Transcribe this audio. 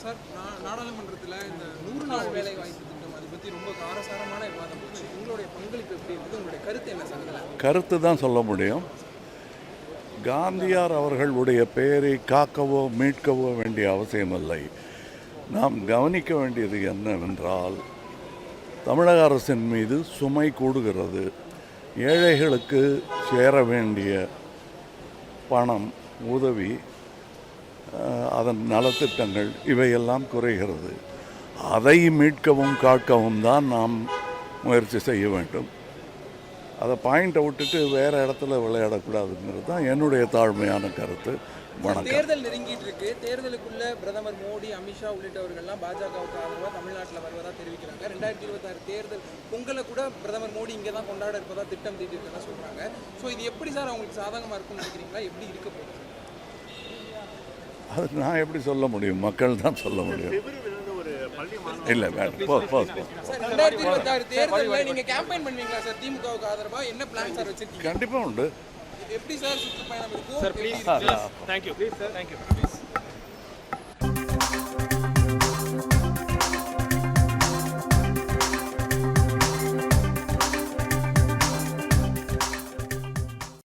Sir நாடாளுமன்றத்தில் இந்த 100 நாள் வேலை வாய்ப்பு திட்டம் அதை பற்றி ரொம்ப காரசாரமான விவாதம் போச்சு. உங்களுடைய பங்களிப்பு எப்படி இருக்குது? உங்களுடைய கருத்து என்ன சார்? கருத்து தான் சொல்ல முடியும். காந்தியார் அவர்களுடைய பெயரை காக்கவோ மீட்கவோ வேண்டிய அவசியமில்லை. நாம் கவனிக்க வேண்டியது என்னவென்றால், தமிழக அரசின் மீது சுமை கூடுகிறது. ஏழைகளுக்கு சேர வேண்டிய பணம், உதவி, அதன் நலத்திட்டங்கள் இவையெல்லாம் குறைகிறது. அதை மீட்கவும் காக்கவும் தான் நாம் முயற்சி செய்ய வேண்டும். அதை பாயிண்டை விட்டுட்டு வேறு இடத்துல விளையாடக்கூடாதுங்கிறது தான் என்னுடைய தாழ்மையான கருத்து. வணக்கம். தேர்தல் நெருங்கிட்டு இருக்கு. தேர்தலுக்குள்ள பிரதமர் மோடி, அமித்ஷா உள்ளிட்டவர்கள்லாம் பாஜகவுக்கு ஆதரவாக தமிழ்நாட்டில் வருவதாக தெரிவிக்கிறாங்க. 2026 தேர்தல் பொங்கலை கூட பிரதமர் மோடி இங்கே தான் கொண்டாட இருப்பதாக திட்டம் தீட்டிருக்கதா சொல்கிறாங்க. ஸோ இது எப்படி சார் அவங்களுக்கு சாதகமாக இருக்கும்னு நினைக்கிறீங்களா? எப்படி இருக்க போகுது? அது நான் எப்படி சொல்ல முடியும்? மக்கள் தான் சொல்ல முடியும். இல்லை வேண்டாம், போ 2026 தேர்தலில் நீங்கள் கேம்பெயின் பண்ணுவீங்களா சார்? திமுகவுக்கு ஆதரவாக என்ன பிளான் சார் வச்சிருக்கீங்க? கண்டிப்பாக உண்டு. எப்படி சார் சுற்றுப்பயணம் இருக்கும்? Sir please thank you.